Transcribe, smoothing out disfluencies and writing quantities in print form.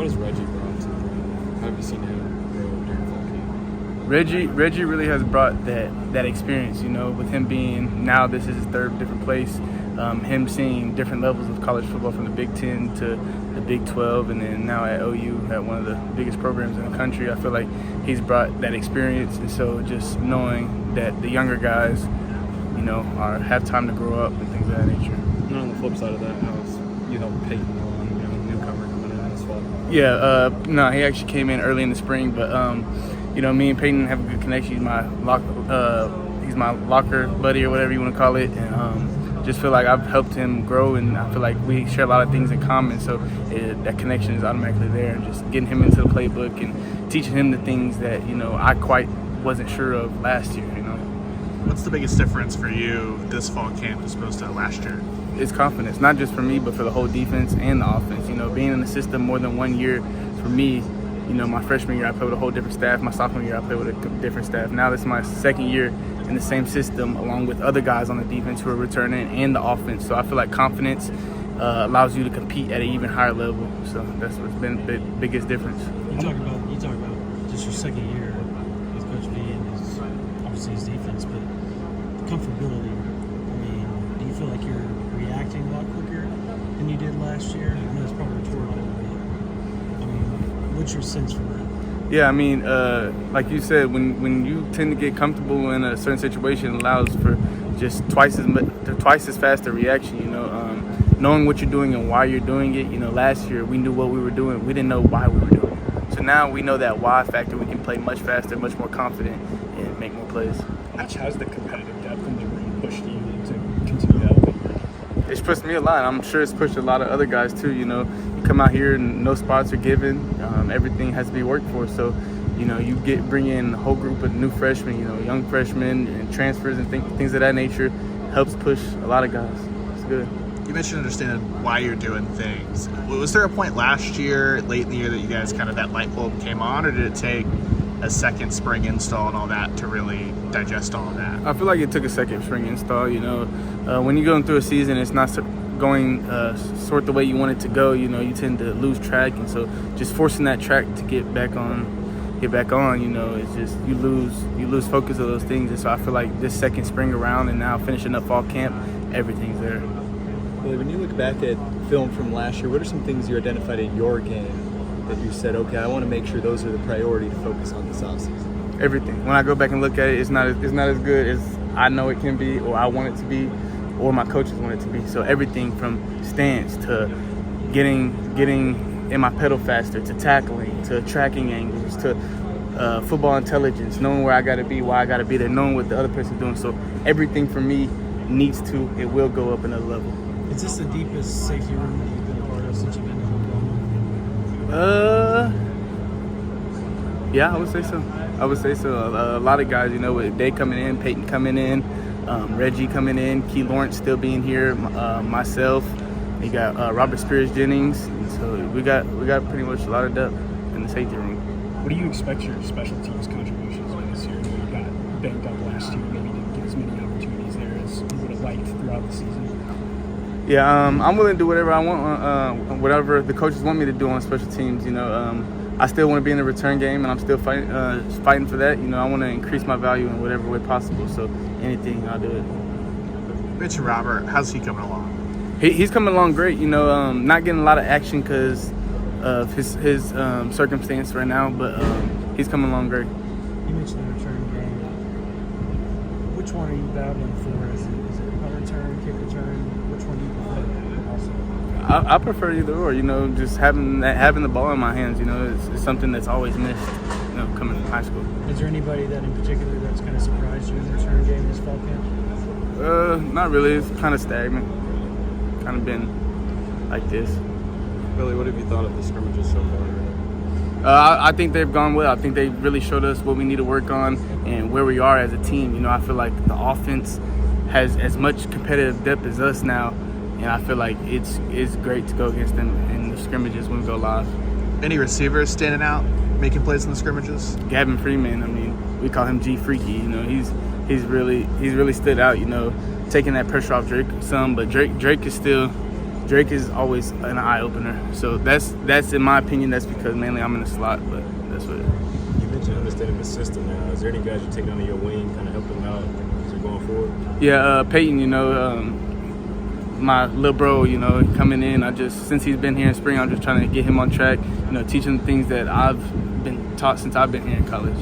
What has Reggie brought to the program? How have you seen him grow during fall camp? Reggie really has brought that experience, with him being, now this is his third different place, him seeing different levels of college football from the Big Ten to the Big 12, and then now at OU at one of the biggest programs in the country. I feel like he's brought that experience, and so just knowing that the younger guys, have time to grow up and things of that nature. And on the flip side of that, how's you helped Peyton along, newcomer coming in this fall? Yeah, no, he actually came in early in the spring, but me and Peyton have a good connection. He's my locker buddy or whatever you want to call it, and just feel like I've helped him grow, and I feel like we share a lot of things in common, so that connection is automatically there. And just getting him into the playbook and teaching him the things that I quite wasn't sure of last year. What's the biggest difference for you this fall camp as opposed to last year? It's confidence, not just for me, but for the whole defense and the offense. Being in the system more than 1 year, for me, my freshman year I played with a whole different staff. My sophomore year I played with a different staff. Now this is my second year in the same system, along with other guys on the defense who are returning and the offense. So I feel like confidence allows you to compete at an even higher level. So that's what's been the biggest difference. You talk about just your second year with Coach B and obviously his defense, but comfortability. Do you feel like you're reacting a lot quicker than you did last year? I know it's probably rhetorical, but what's your sense for that? Yeah, like you said, when you tend to get comfortable in a certain situation, it allows for just twice as fast a reaction. Knowing what you're doing and why you're doing it. Last year we knew what we were doing. We didn't know why we were doing it. So now we know that why factor. We can play much faster, much more confident, and make more plays. How much has the competitive depth in the room pushed you to continue to elevate? It's pushed me a lot. I'm sure it's pushed a lot of other guys too. You come out here and no spots are given. Everything has to be worked for. So, you bring in a whole group of new freshmen, young freshmen and transfers and things of that nature. Helps push a lot of guys. It's good. You mentioned understanding why you're doing things. Was there a point last year, late in the year, that you guys that light bulb came on, or did it take a second spring install and all that to really digest all of that? I feel like it took a second spring install. When you're going through a season, it's not going sort the way you want it to go. You tend to lose track, and so just forcing that track to get back on. It's just you lose focus of those things. And so I feel like this second spring around, and now finishing up fall camp, everything's there. Billy, when you look back at film from last year, what are some things you identified in your game that you said, okay, I want to make sure those are the priority to focus on this offseason? Everything. When I go back and look at it, it's not as good as I know it can be, or I want it to be, or my coaches want it to be. So everything from stance to getting in my pedal faster, to tackling, to tracking angles, to football intelligence, knowing where I got to be, why I got to be there, knowing what the other person's doing. So everything for me it will go up another level. Is this the deepest safety room that you've been a part of since you've been in Oklahoma? Yeah, I would say so. A lot of guys, with Day coming in, Peyton coming in, Reggie coming in, Key Lawrence still being here, myself. You got Robert Spears Jennings. And so we got pretty much a lot of depth in the safety room. What do you expect your special teams contributions to be this year? You got banged up last year, maybe didn't get as many opportunities there as you would have liked throughout the season. Yeah, I'm willing to do whatever I want, whatever the coaches want me to do on special teams. I still want to be in the return game, and I'm still fighting for that. I want to increase my value in whatever way possible. So anything, I'll do it. Mitch and Robert, how's he coming along? He's coming along great. Not getting a lot of action because of his circumstance right now, but he's coming along great. You mentioned the return game. Which one are you battling for? Is it punt return, kick return? Which one do you prefer? Also, I prefer either or. Just having the ball in my hands. It's something that's always missed. Coming from high school. Is there anybody that in particular that's kind of surprised you in the return game this fall camp? Not really. It's kind of stagnant. Kind of been like this. Billy, what have you thought of the scrimmages so far? I think they've gone well. I think they really showed us what we need to work on and where we are as a team. I feel like the offense has as much competitive depth as us now, and I feel like it's great to go against them in the scrimmages when we go live. Any receivers standing out, making plays in the scrimmages? Gavin Freeman, we call him G Freaky. He's really stood out. Taking that pressure off Drake some, but Drake is still Drake is always an eye opener. So that's in my opinion. That's because mainly I'm in the slot, but that's what. You mentioned understanding the system now. Is there any guys you take under your wing, kind of help them out as you're going forward? Yeah, Peyton, my little bro, coming in, since he's been here in spring, I'm just trying to get him on track, teach him the things that I've been taught since I've been here in college.